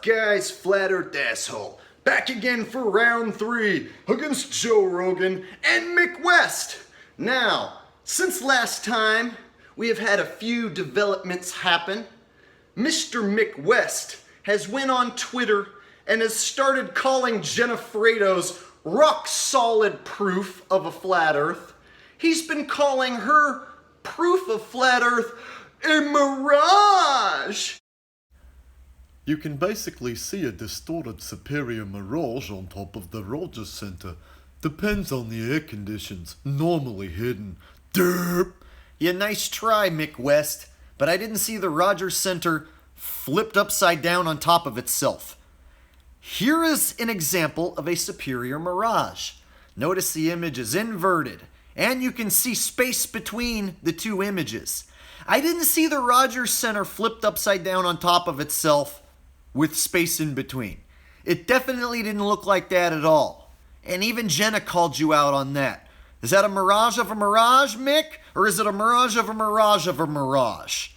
guys? Flat Earth asshole. Back again for round 3 against Joe Rogan and Mick West. Now, since last time, we have had a few developments happen. Mr. Mick West has went on Twitter and has started calling Jenna Fredo's rock solid proof of a flat earth. He's been calling her proof of flat earth a mirage. You can basically see a distorted superior mirage on top of the Rogers Center. Depends on the air conditions, normally hidden. Derp! Yeah, nice try, Mick West, but I didn't see the Rogers Center flipped upside down on top of itself. Here is an example of a superior mirage. Notice the image is inverted, and you can see space between the two images. I didn't see the Rogers Center flipped upside down on top of itself with space in between. It definitely didn't look like that at all. And even Jenna called you out on that. Is that a mirage of a mirage, Mick? Or is it a mirage of a mirage of a mirage?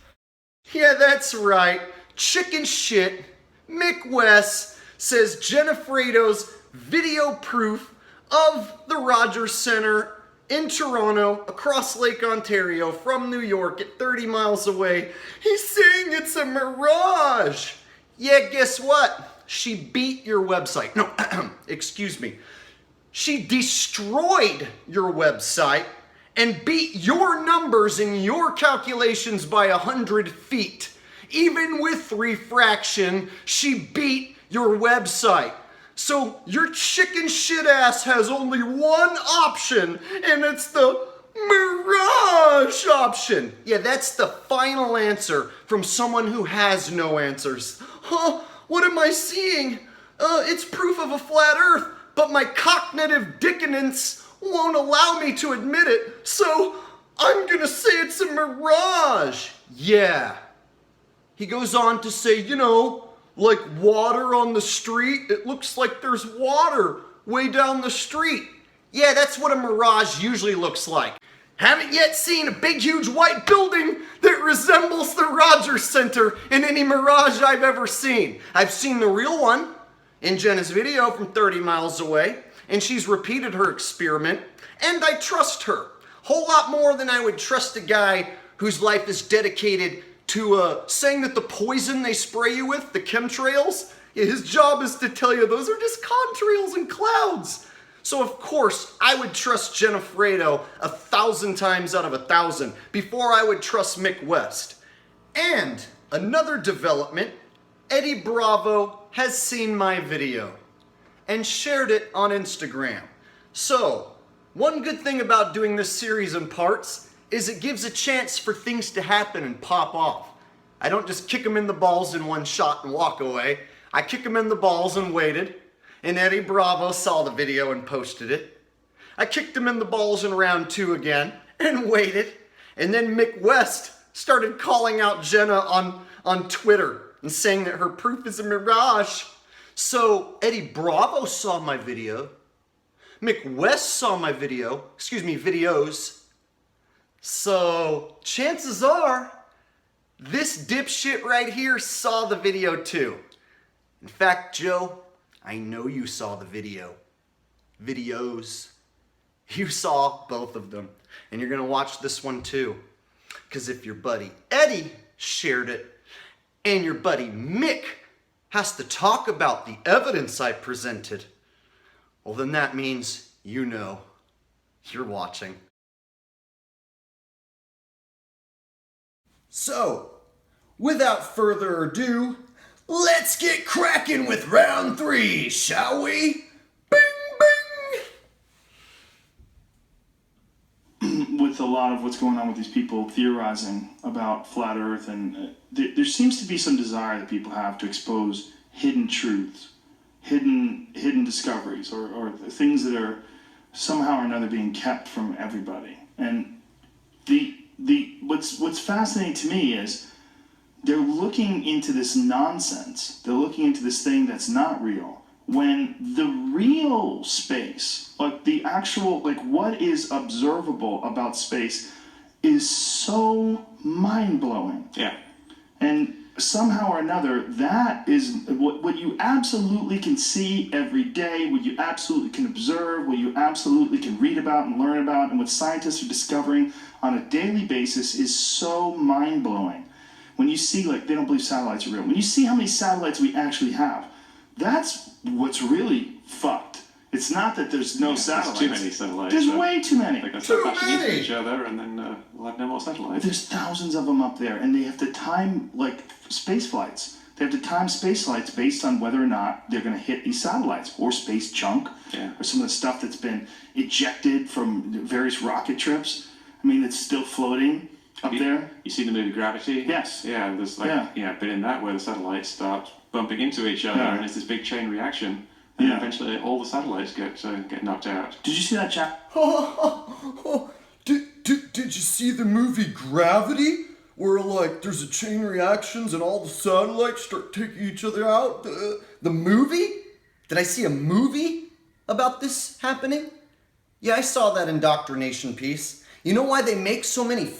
Yeah, that's right. Chicken shit. Mick West says Jenna Fredo's video proof of the Rogers Center in Toronto, across Lake Ontario, from New York at 30 miles away. He's saying it's a mirage. Yeah, guess what? She beat your website. No, excuse me. She destroyed your website and beat your numbers in your calculations by 100 feet. Even with refraction, she beat your website. So your chicken shit ass has only one option, and it's the mirage option. Yeah, that's the final answer from someone who has no answers. Huh, what am I seeing? It's proof of a flat earth, but my cognitive dissonance won't allow me to admit it, so I'm gonna say it's a mirage. Yeah. He goes on to say, you know, like water on the street, it looks like there's water way down the street. Yeah, that's what a mirage usually looks like. Haven't yet seen a big, huge white building that resembles the Rogers Center in any mirage I've ever seen. I've seen the real one in Jenna's video from 30 miles away, and she's repeated her experiment, and I trust her. Whole lot more than I would trust a guy whose life is dedicated to saying that the poison they spray you with, the chemtrails, his job is to tell you those are just contrails and clouds. So of course, I would trust Jenna Fredo 1,000 times out of 1,000 before I would trust Mick West. And another development, Eddie Bravo has seen my video and shared it on Instagram. So, one good thing about doing this series in parts is it gives a chance for things to happen and pop off. I don't just kick him in the balls in one shot and walk away. I kick him in the balls and waited. And Eddie Bravo saw the video and posted it. I kicked him in the balls in round 2 again and waited. And then Mick West started calling out Jenna on Twitter and saying that her proof is a mirage. So Eddie Bravo saw my video. Mick West saw my videos. So chances are this dipshit right here saw the video too. In fact, Joe, I know you saw the videos. You saw both of them. And you're gonna watch this one too. Because if your buddy Eddie shared it, and your buddy Mick has to talk about the evidence I presented, well then that means you know you're watching. So, without further ado, let's get cracking with round 3, shall we? Bing, bing! With a lot of what's going on with these people theorizing about flat Earth, and there seems to be some desire that people have to expose hidden truths, hidden discoveries, or things that are somehow or another being kept from everybody. And what's fascinating to me is they're looking into this nonsense. They're looking into this thing that's not real. When the real space, like the actual, like what is observable about space is so mind-blowing. Yeah. And somehow or another, that is what you absolutely can see every day, what you absolutely can observe, what you absolutely can read about and learn about, and what scientists are discovering on a daily basis is so mind-blowing. When you see, like, they don't believe satellites are real. When you see how many satellites we actually have, that's what's really fucked. It's not that there's no satellites. There's too many satellites. There's way too many. They're going to start bashing into each other, and then we'll have no more satellites. There's thousands of them up there, and they have to time, like, space flights. They have to time space flights based on whether or not they're going to hit these satellites, or space junk, or some of the stuff that's been ejected from various rocket trips. I mean, it's still floating up there. You see the movie Gravity? Yes. Yeah, there's like a bit in that where the satellites start bumping into each other, and it's this big chain reaction. And eventually all the satellites get knocked out. Did you see that, Jack? Did you see the movie Gravity? Where, like, there's a chain reactions and all the satellites start taking each other out? The movie? Did I see a movie about this happening? Yeah, I saw that indoctrination piece. You know why they make so many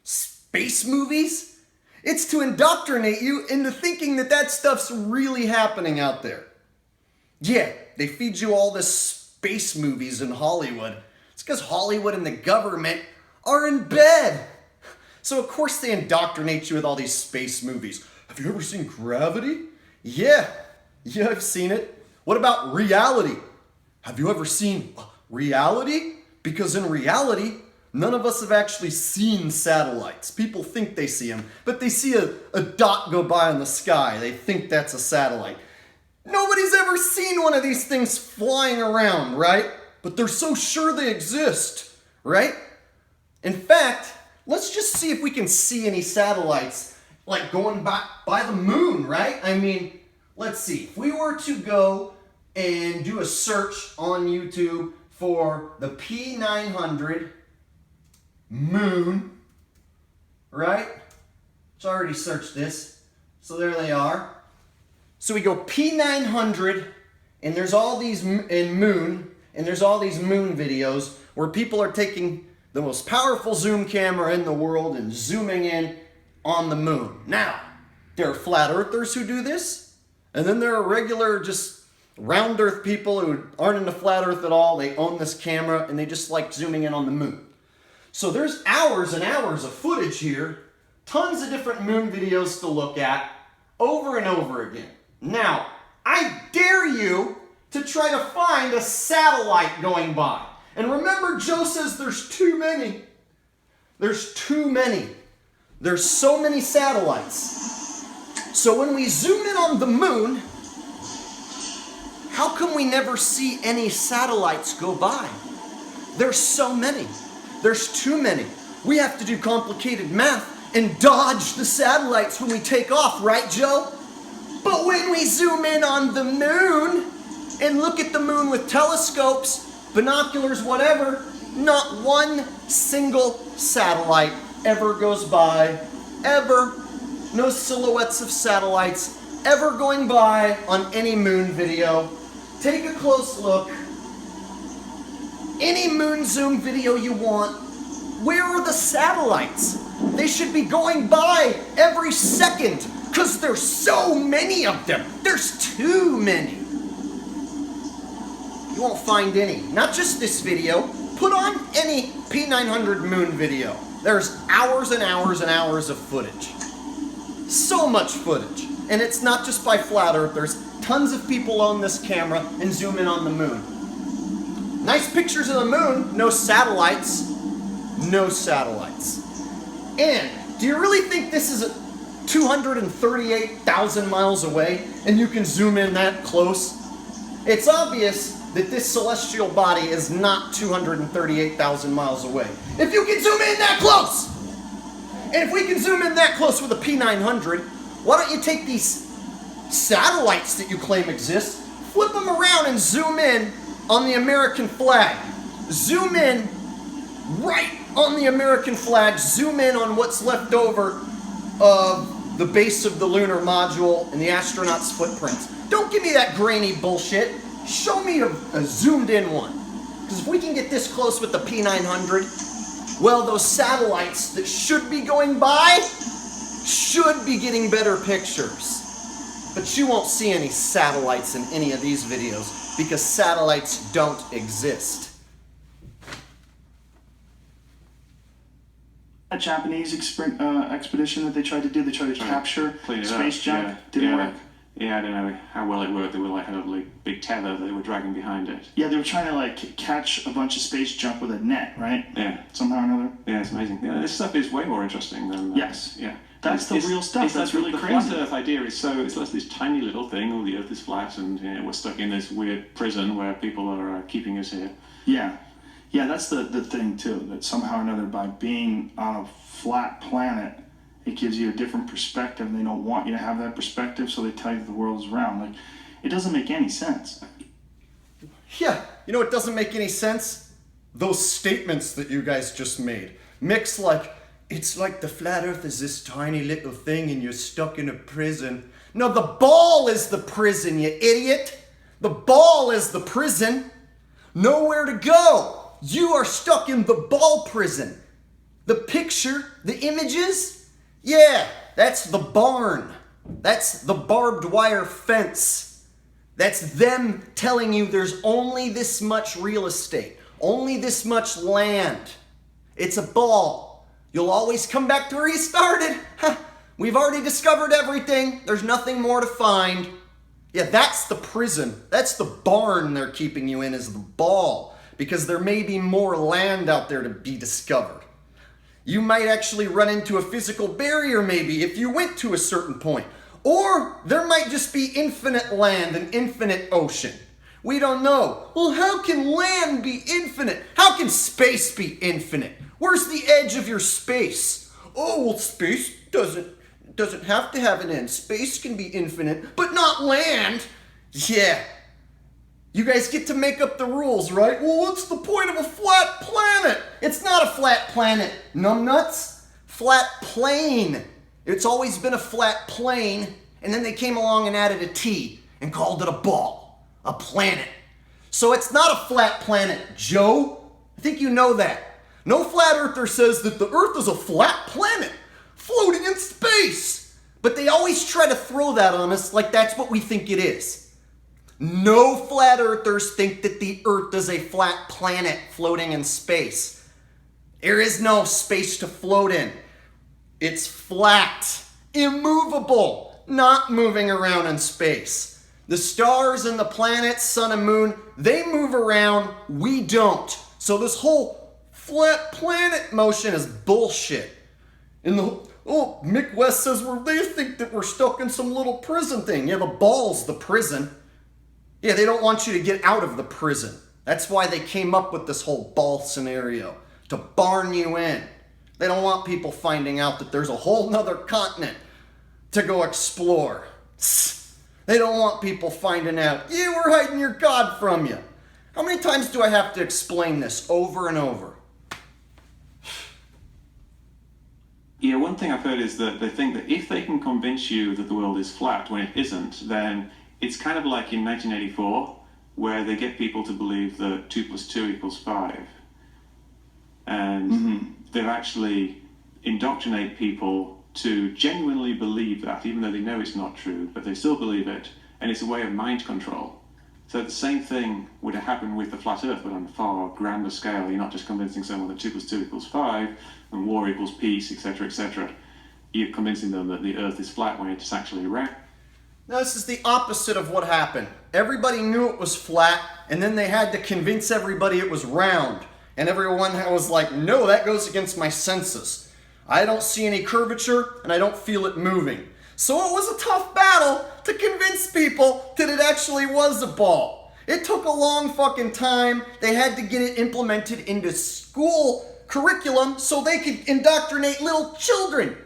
space movies? It's to indoctrinate you into thinking that that stuff's really happening out there. Yeah, they feed you all this space movies in Hollywood. It's because Hollywood and the government are in bed. So of course they indoctrinate you with all these space movies. Have you ever seen Gravity? Yeah, I've seen it. What about reality? Have you ever seen reality? Because in reality, none of us have actually seen satellites. People think they see them, but they see a dot go by in the sky. They think that's a satellite. Nobody's ever seen one of these things flying around, right? But they're so sure they exist, right? In fact, let's just see if we can see any satellites like going by the moon, right? I mean, let's see. If we were to go and do a search on YouTube for the P900 moon, right? So I already searched this. So there they are. So we go P900, and there's all these moon videos where people are taking the most powerful zoom camera in the world and zooming in on the moon. Now, there are flat earthers who do this, and then there are regular just round earth people who aren't into flat earth at all. They own this camera and they just like zooming in on the moon. So there's hours and hours of footage here, tons of different moon videos to look at over and over again. Now, I dare you to try to find a satellite going by. And remember, Joe says there's too many. There's too many. There's so many satellites. So when we zoom in on the moon, how come we never see any satellites go by? There's so many. There's too many. We have to do complicated math and dodge the satellites when we take off, right, Joe? But when we zoom in on the moon and look at the moon with telescopes, binoculars, whatever, not one single satellite ever goes by, ever. No silhouettes of satellites ever going by on any moon video. Take a close look. Any moon zoom video you want, where are the satellites? They should be going by every second because there's so many of them. There's too many. You won't find any. Not just this video. Put on any P900 moon video. There's hours and hours and hours of footage. So much footage. And it's not just by flat earthers. Tons of people own this camera and zoom in on the moon. Nice pictures of the moon. No satellites. No satellites. And do you really think this is 238,000 miles away and you can zoom in that close? It's obvious that this celestial body is not 238,000 miles away. If you can zoom in that close! And if we can zoom in that close with a P900, why don't you take these satellites that you claim exist, flip them around and zoom in on the American flag. Zoom in right on the American flag, zoom in on what's left over of the base of the lunar module and the astronauts' footprints. Don't give me that grainy bullshit. Show me a zoomed in one. Because if we can get this close with the P900, well, those satellites that should be going by should be getting better pictures. But you won't see any satellites in any of these videos because satellites don't exist. A Japanese expedition that they tried to do, they tried to capture Clean it space up. junk. Didn't work. Yeah, I don't know how well it worked. They were like had a like, big tether that they were dragging behind it. Yeah, they were trying to like catch a bunch of space junk with a net, right? Yeah. Somehow or another. Yeah, it's amazing. Yeah, this stuff is way more interesting than... Yes. Yeah. That's the real stuff. That's really the crazy. flat Earth idea is so... It's like this tiny little thing, oh, the Earth is flat, and we're stuck in this weird prison where people are keeping us here. Yeah. Yeah, that's the thing, too, that somehow or another, by being on a flat planet, it gives you a different perspective, and they don't want you to have that perspective, so they tell you the world is round. Like, it doesn't make any sense. Yeah, you know what doesn't make any sense? Those statements that you guys just made. Mick's like, it's like the flat earth is this tiny little thing and you're stuck in a prison. No, the ball is the prison, you idiot. The ball is the prison. Nowhere to go. You are stuck in the ball prison. The picture, the images, yeah, that's the barn. That's the barbed wire fence. That's them telling you there's only this much real estate, only this much land. It's a ball. You'll always come back to where you started. We've already discovered everything. There's nothing more to find. Yeah, that's the prison. That's the barn they're keeping you in, is the ball. Because there may be more land out there to be discovered. You might actually run into a physical barrier maybe if you went to a certain point. Or there might just be infinite land and infinite ocean. We don't know. Well, how can land be infinite? How can space be infinite? Where's the edge of your space? Oh, well, space doesn't have to have an end. Space can be infinite, but not land. Yeah. You guys get to make up the rules, right? Well, what's the point of a flat planet? It's not a flat planet, numbnuts. Flat plane. It's always been a flat plane, and then they came along and added a T and called it a ball, a planet. So it's not a flat planet, Joe. I think you know that. No flat earther says that the Earth is a flat planet floating in space. But they always try to throw that on us like that's what we think it is. No flat earthers think that the Earth is a flat planet floating in space. There is no space to float in. It's flat, immovable, not moving around in space. The stars and the planets, sun and moon, they move around, we don't. So this whole flat planet motion is bullshit. Mick West says they think that we're stuck in some little prison thing. Yeah, the ball's the prison. Yeah, they don't want you to get out of the prison. That's why they came up with this whole ball scenario, to barn you in. They don't want people finding out that there's a whole nother continent to go explore. They don't want people finding out, yeah, we're hiding your God from you. How many times do I have to explain this over and over? Yeah, one thing I've heard is that they think that if they can convince you that the world is flat when it isn't, then it's kind of like in 1984, where they get people to believe that 2 + 2 = 5. And they've actually indoctrinate people to genuinely believe that, even though they know it's not true, but they still believe it, and it's a way of mind control. So the same thing would happen with the flat Earth, but on a far grander scale. You're not just convincing someone that 2 + 2 = 5, and war equals peace, etc., etc. You're convincing them that the Earth is flat when it's actually round. Now, this is the opposite of what happened. Everybody knew it was flat, and then they had to convince everybody it was round. And everyone was like, no, that goes against my senses. I don't see any curvature, and I don't feel it moving. So it was a tough battle to convince people that it actually was a ball. It took a long fucking time. They had to get it implemented into school curriculum so they could indoctrinate little children.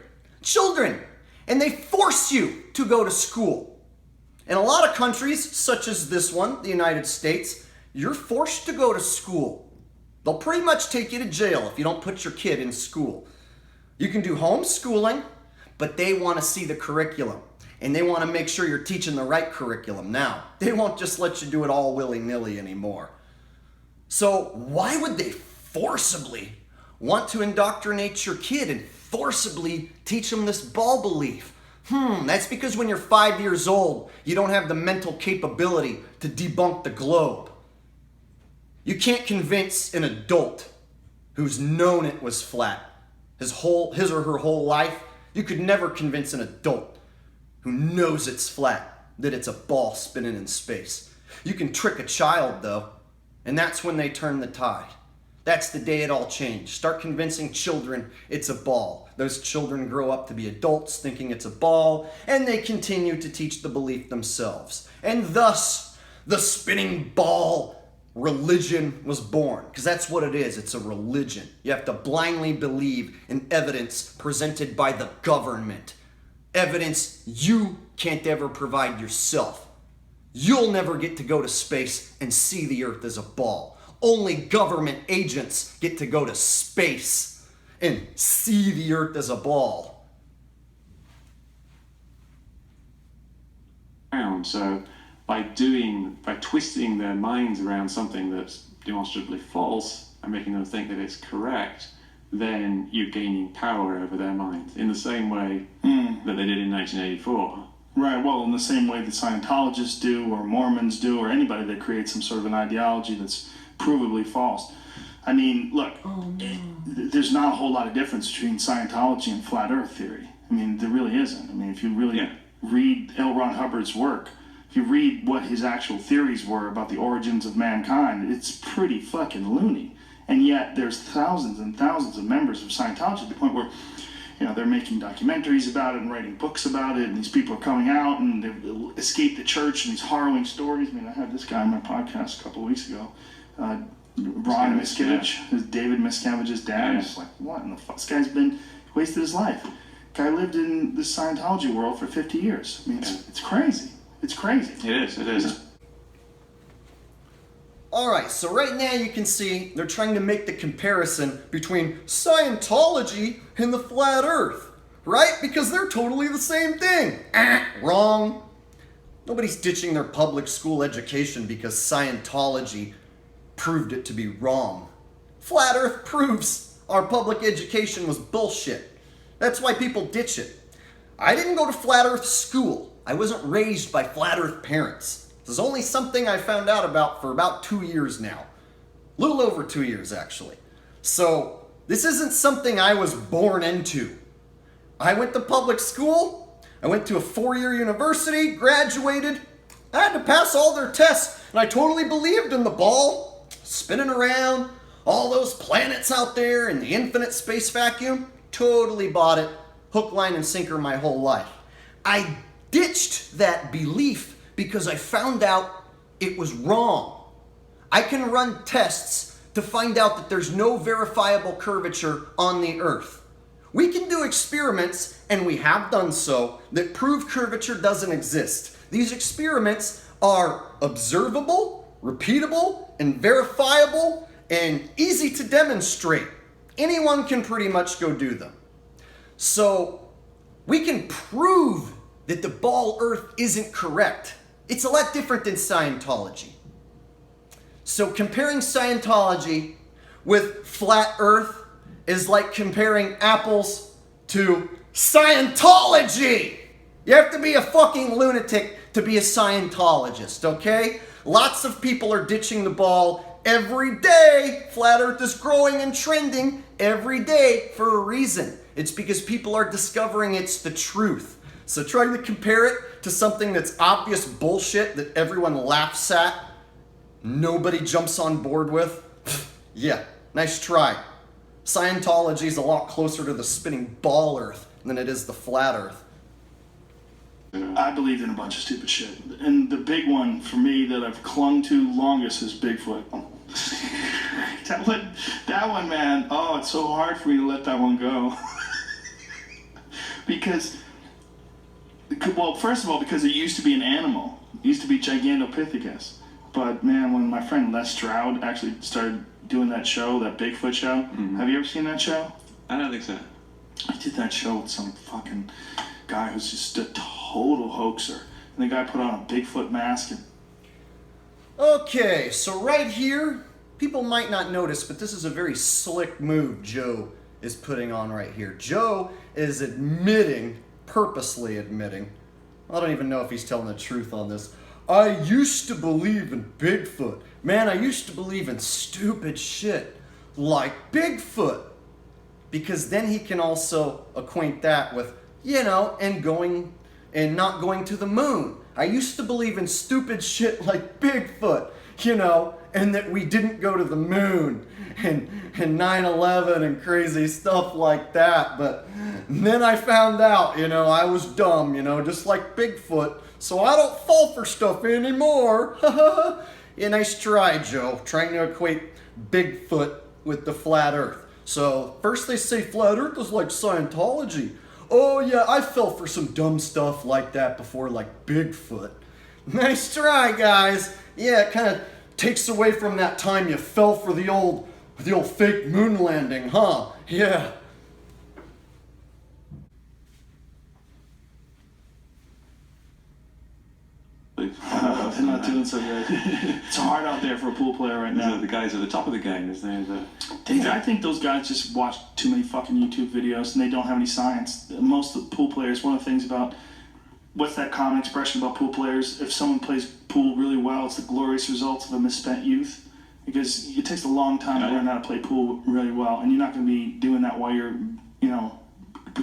And they force you to go to school. In a lot of countries, such as this one, the United States, you're forced to go to school. They'll pretty much take you to jail if you don't put your kid in school. You can do homeschooling, but they want to see the curriculum. And they want to make sure you're teaching the right curriculum now. They won't just let you do it all willy-nilly anymore. So why would they forcibly want to indoctrinate your kid and forcibly teach them this ball belief. That's because when you're 5 years old, you don't have the mental capability to debunk the globe. You can't convince an adult who's known it was flat his or her whole life. You could never convince an adult who knows it's flat that it's a ball spinning in space. You can trick a child though, and that's when they turn the tide. That's the day it all changed. Start convincing children it's a ball. Those children grow up to be adults thinking it's a ball, and they continue to teach the belief themselves. And thus, the spinning ball religion was born. Because that's what it is. It's a religion. You have to blindly believe in evidence presented by the government. Evidence you can't ever provide yourself. You'll never get to go to space and see the Earth as a ball. Only government agents get to go to space and see the Earth as a ball. So by twisting their minds around something that's demonstrably false and making them think that it's correct, then you're gaining power over their minds in the same way that they did in 1984. Right, well, in the same way that Scientologists do, or Mormons do, or anybody that creates some sort of an ideology that's provably false. I mean, look, there's not a whole lot of difference between Scientology and flat earth theory. I mean, there really isn't. I mean, if you really read L. Ron Hubbard's work, if you read what his actual theories were about the origins of mankind, it's pretty fucking loony. And yet there's thousands and thousands of members of Scientology to the point where, you know, they're making documentaries about it and writing books about it, and these people are coming out and they've escaped the church and these harrowing stories. I mean, I had this guy on my podcast a couple of weeks ago, Ron Miscavige, David Miscavige's dad. It's like, what in the fuck? This guy's wasted his life. Guy lived in the Scientology world for 50 years. I mean, it's crazy. It's crazy. It is. Alright, so right now you can see they're trying to make the comparison between Scientology and the flat earth, right? Because they're totally the same thing. Wrong. Nobody's ditching their public school education because Scientology proved it to be wrong. Flat earth proves our public education was bullshit. That's why people ditch it. I didn't go to flat earth school. I wasn't raised by flat earth parents. This is only something I found out about for about 2 years now. A little over 2 years, actually. So, this isn't something I was born into. I went to public school. I went to a 4-year university, graduated. I had to pass all their tests, and I totally believed in the ball spinning around, all those planets out there in the infinite space vacuum. Totally bought it, hook, line, and sinker my whole life. I ditched that belief because I found out it was wrong. I can run tests to find out that there's no verifiable curvature on the Earth. We can do experiments, and we have done so, that prove curvature doesn't exist. These experiments are observable, repeatable, and verifiable, and easy to demonstrate. Anyone can pretty much go do them. So, we can prove that the ball Earth isn't correct. It's a lot different than Scientology. So comparing Scientology with flat Earth is like comparing apples to Scientology. You have to be a fucking lunatic to be a Scientologist, okay? Lots of people are ditching the ball every day. Flat Earth is growing and trending every day for a reason. It's because people are discovering it's the truth. So trying to compare it to something that's obvious bullshit that everyone laughs at, nobody jumps on board with, yeah, nice try. Scientology is a lot closer to the spinning ball Earth than it is the flat Earth. I believed in a bunch of stupid shit. And the big one for me that I've clung to longest is Bigfoot. that one, man, oh, it's so hard for me to let that one go. Because, well, first of all, because it used to be an animal. It used to be Gigantopithecus. But, man, when my friend Les Stroud actually started doing that show, that Bigfoot show, have you ever seen that show? I don't think so. I did that show with some fucking guy who's just a total hoaxer. And the guy put on a Bigfoot mask and... Okay, so right here, people might not notice, but this is a very slick move Joe is putting on right here. Joe is purposely admitting, I don't even know if he's telling the truth on this. I used to believe in Bigfoot. Man, I used to believe in stupid shit like Bigfoot. Because then he can also acquaint that with, and not going to the moon. I used to believe in stupid shit like Bigfoot, and that we didn't go to the moon and 9/11 and crazy stuff like that. But then I found out, I was dumb, just like Bigfoot. So I don't fall for stuff anymore. Yeah, nice try, Joe, trying to equate Bigfoot with the flat earth. So first they say flat earth is like Scientology. Oh yeah, I fell for some dumb stuff like that before, like Bigfoot. Nice try, guys. Yeah, it kind of takes away from that time you fell for the old fake moon landing, huh? Yeah. They're not doing so good. It's hard out there for a pool player right now. The guys at the top of the game, I think those guys just watch too many fucking YouTube videos and they don't have any science. Most of the pool players, one of the things about, what's that common expression about pool players? If someone plays pool really well, it's the glorious results of a misspent youth. Because it takes a long time to learn how to play pool really well, and you're not going to be doing that while you're,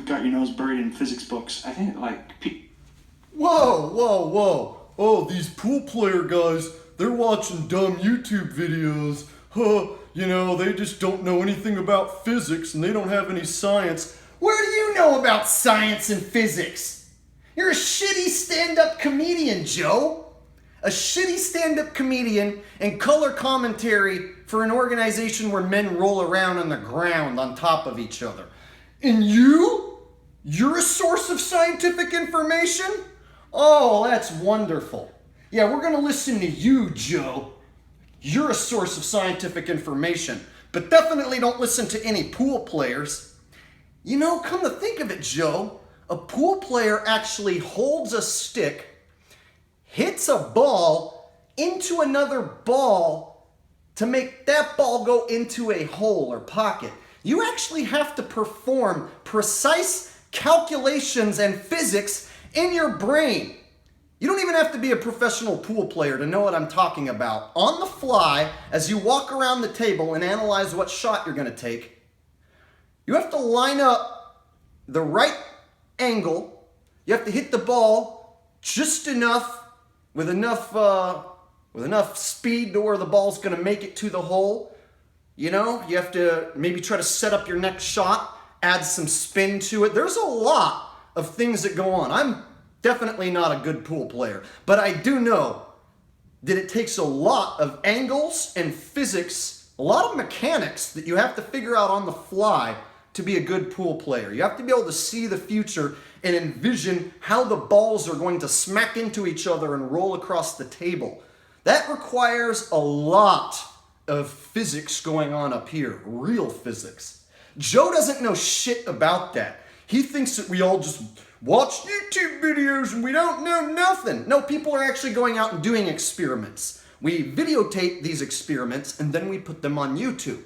got your nose buried in physics books. I think, Whoa. Oh, these pool player guys, they're watching dumb YouTube videos. They just don't know anything about physics and they don't have any science. Where do you know about science and physics? You're a shitty stand-up comedian, Joe. A shitty stand-up comedian and color commentary for an organization where men roll around on the ground on top of each other. And you're a source of scientific information? Oh, that's wonderful. Yeah, we're going to listen to you, Joe. You're a source of scientific information, but definitely don't listen to any pool players. Come to think of it, Joe, a pool player actually holds a stick, hits a ball into another ball to make that ball go into a hole or pocket. You actually have to perform precise calculations and physics in your brain. You don't even have to be a professional pool player to know what I'm talking about. On the fly, as you walk around the table and analyze what shot you're going to take, you have to line up the right angle. You have to hit the ball just enough, with enough speed to where the ball's going to make it to the hole. You have to maybe try to set up your next shot, add some spin to it. There's a lot of things that go on. I'm definitely not a good pool player, but I do know that it takes a lot of angles and physics, a lot of mechanics that you have to figure out on the fly to be a good pool player. You have to be able to see the future and envision how the balls are going to smack into each other and roll across the table. That requires a lot of physics going on up here, real physics. Joe doesn't know shit about that. He thinks that we all just watch YouTube videos and we don't know nothing. No, people are actually going out and doing experiments. We videotape these experiments and then we put them on YouTube.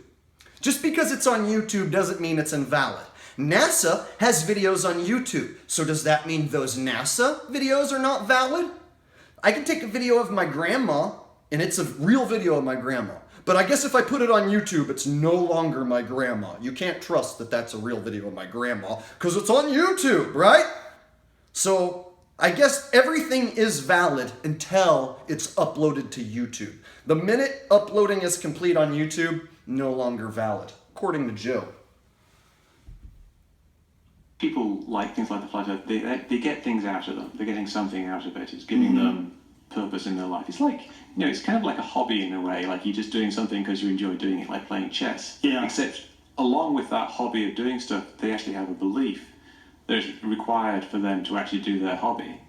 Just because it's on YouTube doesn't mean it's invalid. NASA has videos on YouTube. So does that mean those NASA videos are not valid? I can take a video of my grandma and it's a real video of my grandma. But I guess if I put it on YouTube, it's no longer my grandma. You can't trust that that's a real video of my grandma because it's on YouTube, right? So I guess everything is valid until it's uploaded to YouTube. The minute uploading is complete on YouTube, no longer valid, according to Joe. People like things like the flat earth, they get things out of them. They're getting something out of it. It's giving them purpose in their life. It's like, it's kind of like a hobby in a way, like you're just doing something because you enjoy doing it, like playing chess. Yeah. Except along with that hobby of doing stuff, they actually have a belief that is required for them to actually do their hobby.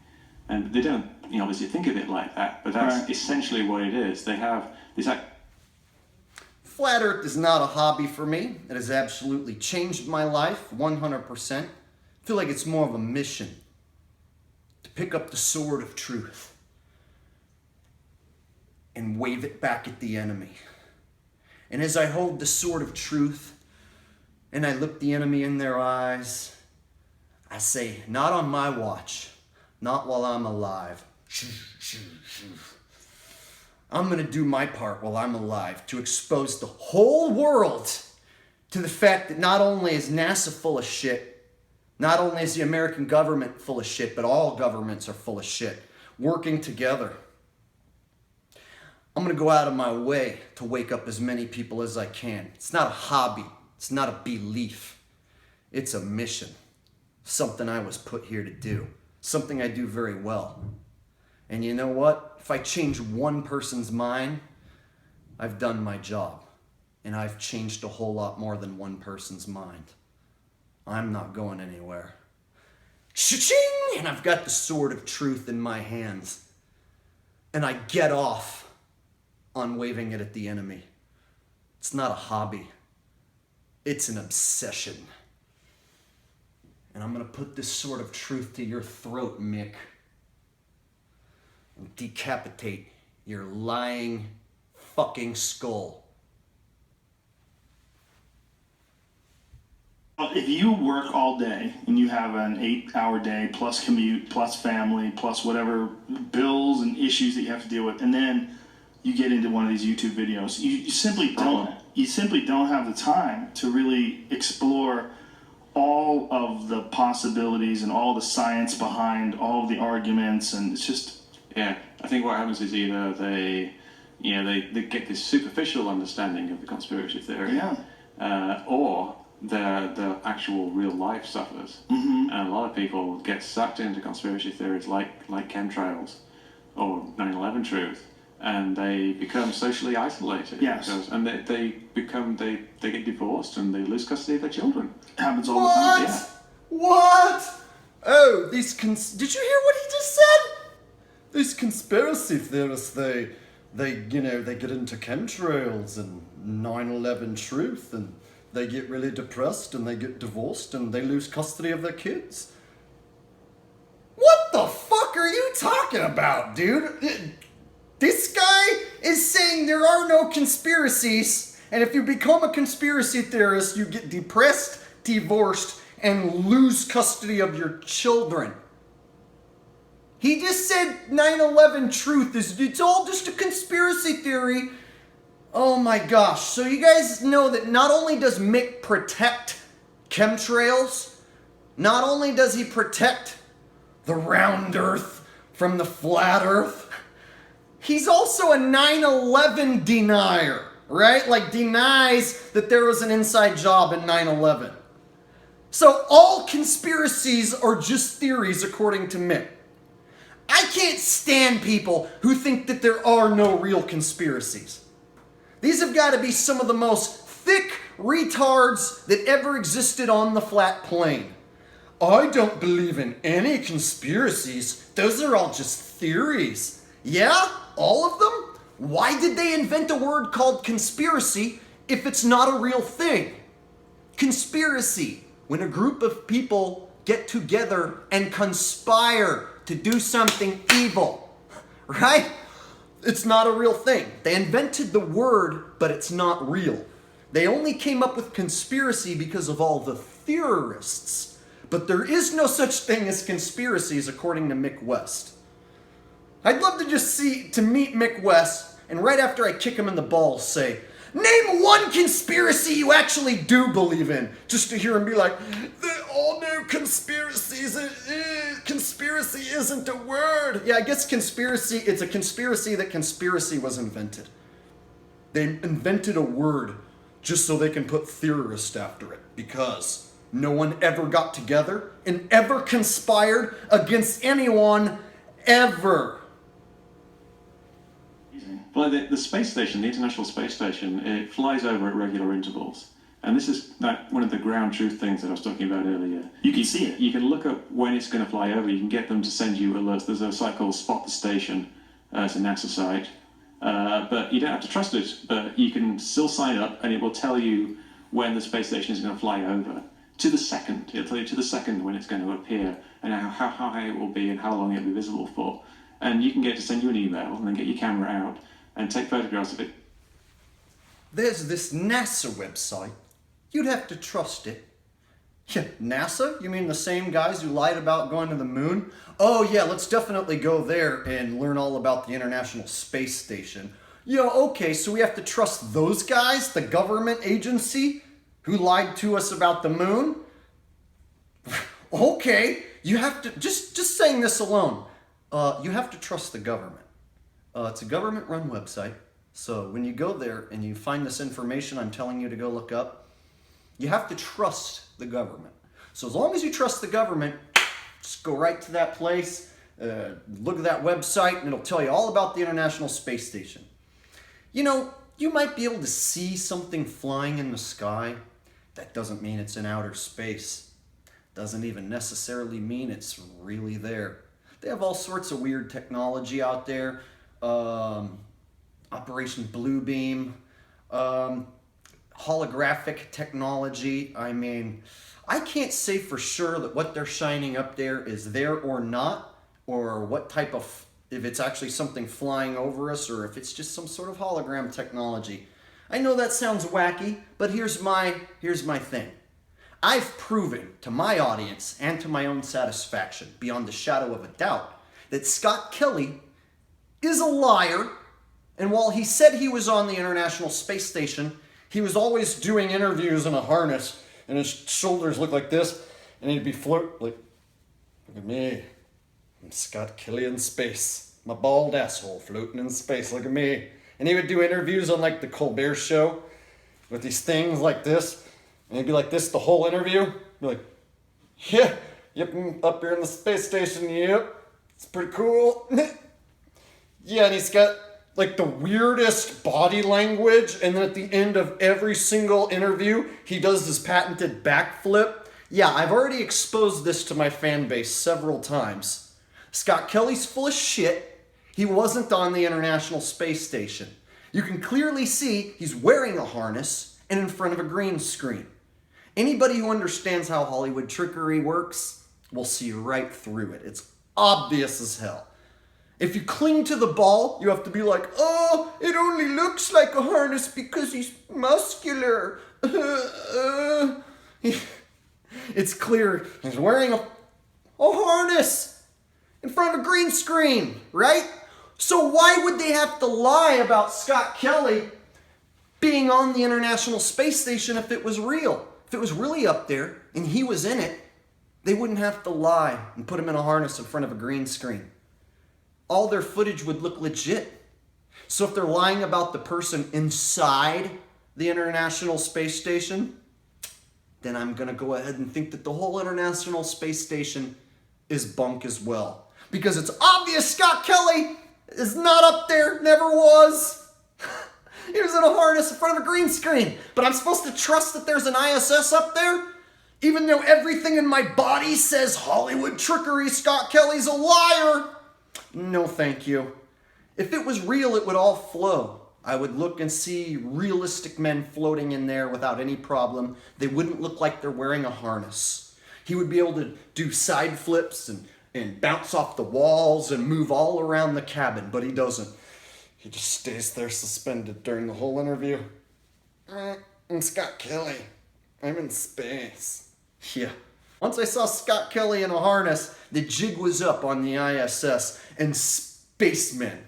And they don't obviously think of it like that, but that's essentially what it is. They have this... Flat Earth is not a hobby for me. It has absolutely changed my life, 100%. I feel like it's more of a mission to pick up the sword of truth and wave it back at the enemy. And as I hold the sword of truth, and I look the enemy in their eyes. I say, not on my watch, not while I'm alive. I'm gonna do my part while I'm alive to expose the whole world to the fact that not only is NASA full of shit, not only is the American government full of shit, but all governments are full of shit, working together. I'm gonna go out of my way to wake up as many people as I can. It's not a hobby, it's not a belief, it's a mission. Something I was put here to do, something I do very well. And you know what? If I change one person's mind, I've done my job. And I've changed a whole lot more than one person's mind. I'm not going anywhere. Cha-ching! And I've got the sword of truth in my hands. And I get off on waving it at the enemy. It's not a hobby. It's an obsession. And I'm going to put this sword of truth to your throat, Mick. And decapitate your lying fucking skull. If you work all day and you have an 8-hour day plus commute plus family plus whatever bills and issues that you have to deal with, and then you get into one of these YouTube videos, you simply don't have the time to really explore all of the possibilities and all the science behind all of the arguments, and it's just... Yeah, I think what happens is either they get this superficial understanding of the conspiracy theory, or the actual real life suffers. Mm-hmm. And a lot of people get sucked into conspiracy theories like chemtrails or 9/11 truth, and they become socially isolated. Yes. And they get divorced and they lose custody of their children. Happens all the time. Yeah. What? Oh, did you hear what he just said? These conspiracy theorists, they get into chemtrails and 9/11 truth, and they get really depressed and they get divorced and they lose custody of their kids. What the fuck are you talking about, dude? This guy is saying there are no conspiracies, and if you become a conspiracy theorist, you get depressed, divorced, and lose custody of your children. He just said 9/11 truth it's all just a conspiracy theory. Oh my gosh. So you guys know that not only does Mick protect chemtrails, not only does he protect the round earth from the flat earth, he's also a 9/11 denier, right? Like denies that there was an inside job in 9/11. So all conspiracies are just theories according to Mick. I can't stand people who think that there are no real conspiracies. These have got to be some of the most thick retards that ever existed on the flat plane. I don't believe in any conspiracies. Those are all just theories. Yeah? All of them? Why did they invent a word called conspiracy if it's not a real thing? Conspiracy. When a group of people get together and conspire to do something evil, right? It's not a real thing. They invented the word, but it's not real. They only came up with conspiracy because of all the theorists. But there is no such thing as conspiracies according to Mick West. I'd love to meet Mick West, and right after I kick him in the balls, say, name one conspiracy you actually do believe in. Just to hear him be like, they all know conspiracies. Conspiracy isn't a word. Yeah, I guess conspiracy, it's a conspiracy that conspiracy was invented. They invented a word just so they can put theorist after it, because no one ever got together and ever conspired against anyone ever. Well, the space station, the International Space Station, it flies over at regular intervals. And this is one of the ground truth things that I was talking about earlier. You can see it. You can look up when it's going to fly over. You can get them to send you alerts. There's a site called Spot the Station. It's a NASA site. But you don't have to trust it. But you can still sign up, and it will tell you when the space station is going to fly over. To the second. It'll tell you to the second when it's going to appear, and how high it will be, and how long it'll be visible for. And you can get it to send you an email, and then get your camera out and take photographs of it. There's this NASA website you'd have to trust it. Yeah, NASA? You mean the same guys who lied about going to the moon? Oh yeah, let's definitely go there and learn all about the International Space Station. Yeah, okay, so we have to trust those guys, the government agency who lied to us about the moon? Okay, you have to, just saying this alone, you have to trust the government. It's a government-run website, so when you go there and you find this information I'm telling you to go look up, you have to trust the government. So as long as you trust the government, just go right to that place, look at that website, and it'll tell you all about the International Space Station. You know, you might be able to see something flying in the sky. That doesn't mean it's in outer space. Doesn't even necessarily mean it's really there. They have all sorts of weird technology out there. Operation Bluebeam, holographic technology. I mean, I can't say for sure that what they're shining up there is there or not, or what type of, if it's actually something flying over us, or if it's just some sort of hologram technology. I know that sounds wacky, but here's my thing. I've proven to my audience and to my own satisfaction, beyond the shadow of a doubt, that Scott Kelly is a liar, and while he said he was on the International Space Station, he was always doing interviews in a harness, and his shoulders look like this, and he'd be look at me, I'm Scott Kelly in space, my bald asshole floating in space, look at me. And he would do interviews on like the Colbert Show with these things like this, and he'd be like this the whole interview, be like, yeah, yep, I'm up here in the space station, yep, it's pretty cool. Yeah, and he's got like the weirdest body language, and then at the end of every single interview, he does this patented backflip. Yeah, I've already exposed this to my fan base several times. Scott Kelly's full of shit. He wasn't on the International Space Station. You can clearly see he's wearing a harness and in front of a green screen. Anybody who understands how Hollywood trickery works will see right through it. It's obvious as hell. If you cling to the ball, you have to be like, oh, it only looks like a harness because he's muscular. It's clear he's wearing a harness in front of a green screen, right? So why would they have to lie about Scott Kelly being on the International Space Station if it was real? If it was really up there and he was in it, they wouldn't have to lie and put him in a harness in front of a green screen. All their footage would look legit. So if they're lying about the person inside the International Space Station, then I'm going to go ahead and think that the whole International Space Station is bunk as well. Because it's obvious Scott Kelly is not up there, never was. He was in a harness in front of a green screen. But I'm supposed to trust that there's an ISS up there? Even though everything in my body says Hollywood trickery, Scott Kelly's a liar. No, thank you. If it was real, it would all flow. I would look and see realistic men floating in there without any problem. They wouldn't look like they're wearing a harness. He would be able to do side flips and bounce off the walls and move all around the cabin, but he doesn't. He just stays there suspended during the whole interview. I'm Scott Kelly. I'm in space. Yeah. Once I saw Scott Kelly in a harness, the jig was up on the ISS, and spacemen